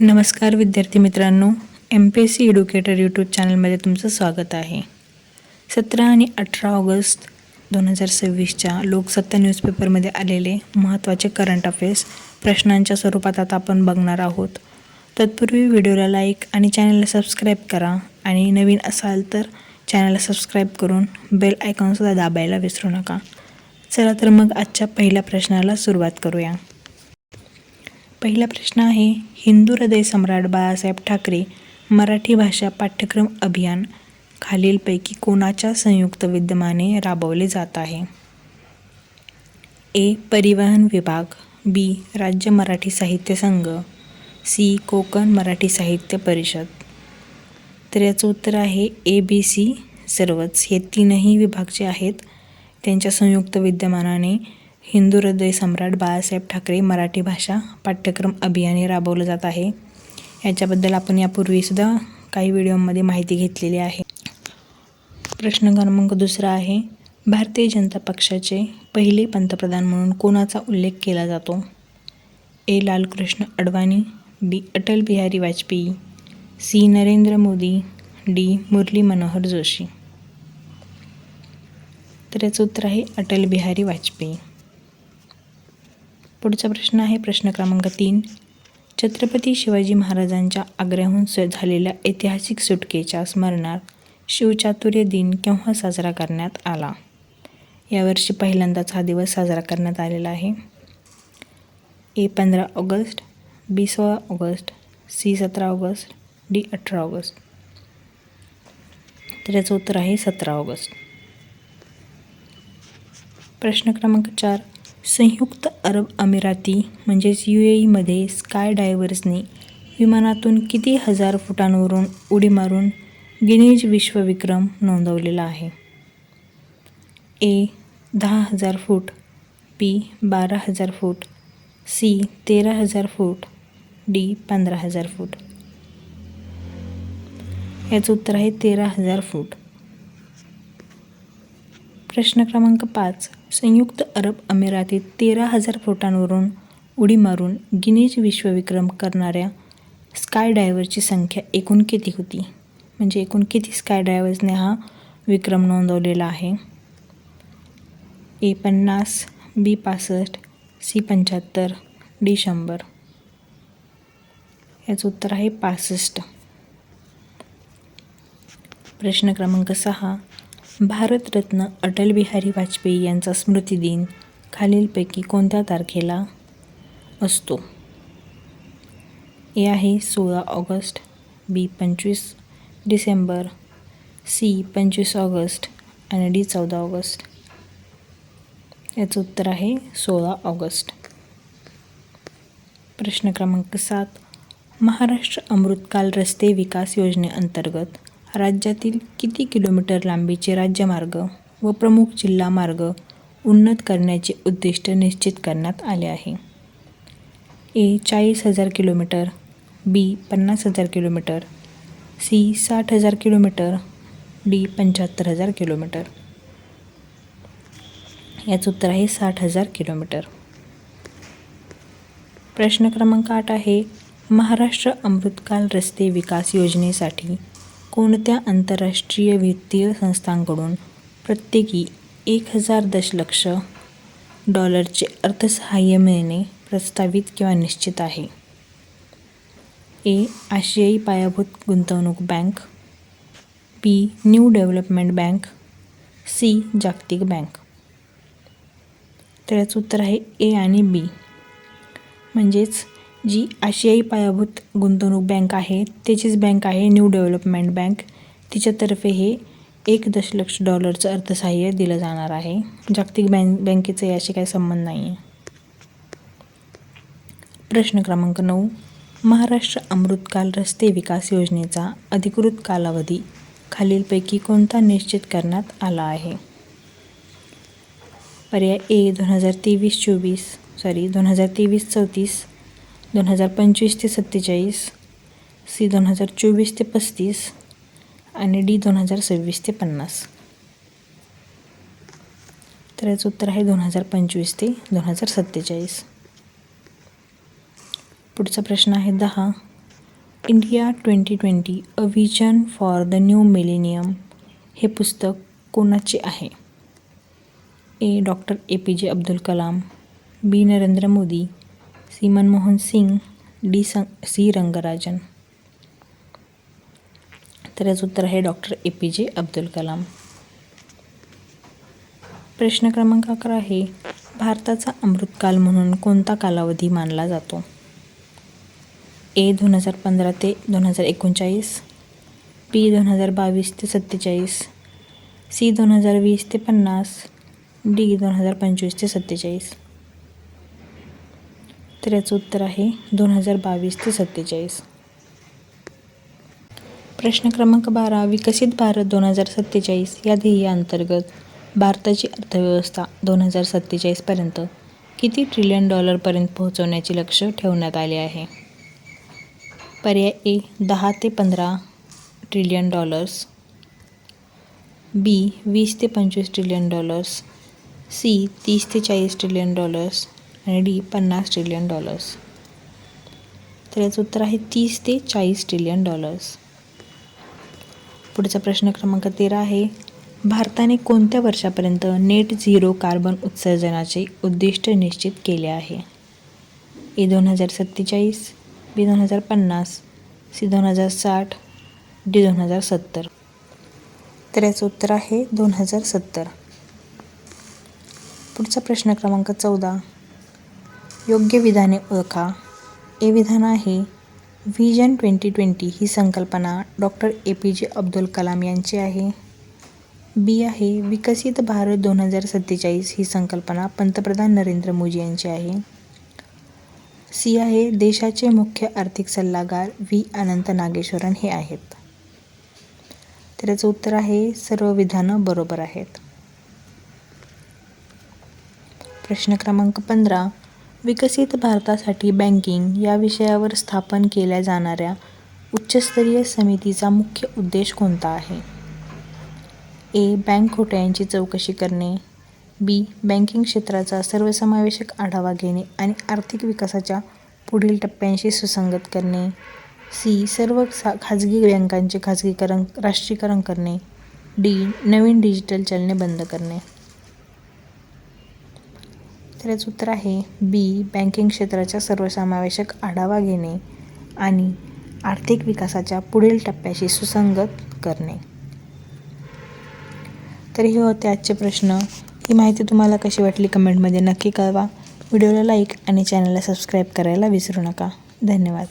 नमस्कार विद्यार्थी मित्रांनो, MPSC एड्युकेटर यूट्यूब चॅनलमध्ये तुमचं स्वागत आहे. 17 आणि 18 ऑगस्ट 2026च्या लोकसत्ता न्यूजपेपरमध्ये आलेले महत्त्वाचे करंट अफेअर्स प्रश्नांच्या स्वरूपात आता आपण बघणार आहोत. तत्पूर्वी व्हिडिओला लाईक आणि चॅनलला सबस्क्राईब करा आणि नवीन असाल तर चॅनलला सबस्क्राईब करून बेल आयकॉनसुद्धा दाबायला विसरू नका. चला तर मग आजच्या पहिल्या प्रश्नाला सुरुवात करूया. पहिला प्रश्न आहे, हिंदू हृदय सम्राट बाळासाहेब ठाकरे मराठी भाषा पाठ्यक्रम अभियान खालीलपैकी कोणाच्या संयुक्त विद्यमाने राबवले जात आहे? ए. परिवहन विभाग, बी. राज्य मराठी साहित्य संघ, सी. कोकण मराठी साहित्य परिषद. तर याचं उत्तर आहे ए, बी, सी सर्वच. हे तीनही विभाग जे आहेत त्यांच्या संयुक्त विद्यमानाने हिंदू हृदय सम्राट बाळासाहेब ठाकरे मराठी भाषा पाठ्यक्रम अभियान राबवलं जात आहे. याच्याबद्दल आपण यापूर्वीसुद्धा काही व्हिडिओमध्ये माहिती घेतलेली आहे. प्रश्न क्रमांक दुसरा आहे, भारतीय जनता पक्षाचे पहिले पंतप्रधान म्हणून कोणाचा उल्लेख केला जातो? ए. लालकृष्ण अडवाणी, बी. अटल बिहारी वाजपेयी, सी. नरेंद्र मोदी, डी. मुरली मनोहर जोशी. तर याचं उत्तर आहे अटल बिहारी वाजपेयी. पुढचा प्रश्न आहे प्रश्न क्रमांक 3, छत्रपती शिवाजी महाराजांच्या आग्र्याहून झालेल्या ऐतिहासिक सुटकेच्या स्मरणार्थ शिवचातुर्य दिन केव्हा साजरा करण्यात आला? यावर्षी पहिल्यांदाच हा दिवस साजरा करण्यात आलेला आहे. A. 15 August, B. 16 August, C. 17 August, D. 18 August. तर याचं उत्तर आहे 17 ऑगस्ट. प्रश्न क्रमांक 4, संयुक्त अरब अमिराती म्हणजेच UAE स्काय डायव्हर्सने विमानातून किती हजार फुटांवरून उडी मारून गिनीज विश्वविक्रम नोंदवलेला आहे? ए. 10,000 फूट, बी. 12,000 फूट, सी. 13,000 फूट, डी. 15,000 फूट. याचं उत्तर आहे 13,000 फूट. प्रश्न क्रमांक 5, संयुक्त अरब अमिरातीत 13,000 फुटांवरून उडी मारून गिनीज विश्वविक्रम करणाऱ्या स्काय डायव्हरची संख्या एकूण किती होती? म्हणजे एकूण किती स्काय डायव्हर्सने हा विक्रम नोंदवलेला आहे? ए. 50, बी. 65, सी. 75, डी. 100. याचं उत्तर आहे 65. प्रश्न क्रमांक 6, भारतरत्न अटल बिहारी वाजपेयी यांचा स्मृतिदिन खालीलपैकी कोणत्या तारखेला असतो? ए आहे 16 ऑगस्ट, बी. 25 डिसेंबर, सी. 25 ऑगस्ट आणि डी. 14 ऑगस्ट. याचं उत्तर आहे 16 ऑगस्ट. प्रश्न क्रमांक 7, महाराष्ट्र अमृतकाल रस्ते विकास योजनेअंतर्गत राज्यातील किती किलोमीटर लांबीचे राज्यमार्ग व प्रमुख जिल्हा मार्ग उन्नत करण्याचे उद्दिष्ट निश्चित करण्यात आले आहे? A. 40,000 kilometre, B. 50,000 kilometre, C. 60,000 kilometre, D. 75,000 kilometre. याचं उत्तर आहे 60,000 किलोमीटर. प्रश्न क्रमांक 8 आहे, महाराष्ट्र अमृतकाल रस्ते विकास योजनेसाठी कोणत्या आंतरराष्ट्रीय वित्तीय संस्थांकडून प्रत्येकी 1,000 दशलक्ष डॉलरचे अर्थसहाय्य मिळणे प्रस्तावित किंवा निश्चित आहे? ए. आशियाई पायाभूत गुंतवणूक bank, B. New Development Bank, C. जागतिक बँक. तर याचं उत्तर आहे ए आणि बी. म्हणजेच जी आशियाई पायाभूत गुंतवणूक बँक आहे त्याचीच बँक आहे न्यू डेव्हलपमेंट बँक. तिच्यातर्फे हे 1 दशलक्ष डॉलरचं अर्थसहाय्य दिलं जाणार आहे. जागतिक बँकेचा याशी काही संबंध नाही आहे. प्रश्न क्रमांक 9, महाराष्ट्र अमृतकाल रस्ते विकास योजनेचा अधिकृत कालावधी खालीलपैकी कोणता निश्चित करण्यात आला आहे? पर्याय ए. 2023-34, 2025 ते 47, सी. 2024 ते 35 आणि डी. 2026 ते 50. तर याचं उत्तर आहे 2025 ते 2047. पुढचा प्रश्न आहे 10, India 2020 a vision for the new millennium हे पुस्तक कोणाचे आहे? A. Doctor APJ Abdul Kalam, B. Narendra Modi, C. Manmohan Singh, D. C. Rangarajan. तर याचं उत्तर आहे डॉक्टर APJ अब्दुल कलाम. प्रश्न क्रमांक 11 आहे, भारताचा अमृतकाल म्हणून कोणता कालावधी मानला जातो? ए. 2015 ते 2039, बी. 2022 ते 47, सी. 2020 ते 50, डी. 2025 ते 47. तर याचं उत्तर आहे 2022 ते 47. प्रश्न क्रमांक 12, विकसित भारत 2047 या ध्येयाअंतर्गत भारताची अर्थव्यवस्था 2047 पर्यंत किती ट्रिलियन डॉलरपर्यंत पोहोचवण्याचे लक्ष्य ठेवण्यात आले आहे? पर्याय ए. 10 ते 15 ट्रिलियन डॉलर्स, बी. 20 ते 25 ट्रिलियन डॉलर्स, सी. 30 ते 40 ट्रिलियन डॉलर्स आणि डी. 50 trillion dollars. तर याचं उत्तर आहे 30 ते 40 ट्रिलियन डॉलर्स. पुढचा प्रश्न क्रमांक 13 आहे, भारताने कोणत्या वर्षापर्यंत नेट झिरो कार्बन उत्सर्जनाचे उद्दिष्ट निश्चित केले आहे? ए. 2047, बी. 2050, सी. 2060, डी. 2070. तर याचं उत्तर आहे 2070. पुढचा प्रश्न क्रमांक 14, योग्य विधाने ओळखा. ए. विधान आहे, व्हिजन 2020 ही संकल्पना डॉक्टर APJ अब्दुल कलाम यांची आहे. बी आहे, विकसित भारत 2047 ही संकल्पना पंतप्रधान नरेंद्र मोदी यांची आहे. सी आहे, देशाचे मुख्य आर्थिक सल्लागार व्ही. अनंत नागेश्वरन हे आहेत. तर याचं उत्तर आहे सर्व विधानं बरोबर आहेत. प्रश्न क्रमांक 15, विकसित भारतासाठी बँकिंग या विषयावर स्थापन केल्या जाणाऱ्या उच्चस्तरीय समितीचा मुख्य उद्देश कोणता आहे? ए. बँक घोटाळ्यांची चौकशी करणे, बी. बँकिंग क्षेत्राचा सर्वसमावेशक आढावा घेणे आणि आर्थिक विकासाच्या पुढील टप्प्यांशी सुसंगत करणे, सी. सर्व खाजगी बँकांचे राष्ट्रीयकरण करणे, डी. नवीन डिजिटल चलने बंद करणे. तर याचं उत्तर आहे बी. बँकिंग क्षेत्राचा सर्वसमावेशक आढावा घेणे आणि आर्थिक विकासाच्या पुढील टप्प्याशी सुसंगत करणे. तर हे होते आजचे प्रश्न. ही माहिती तुम्हाला कशी वाटली कमेंटमध्ये नक्की कळवा. व्हिडिओला लाईक आणि चॅनलला सबस्क्राईब करायला विसरू नका. धन्यवाद.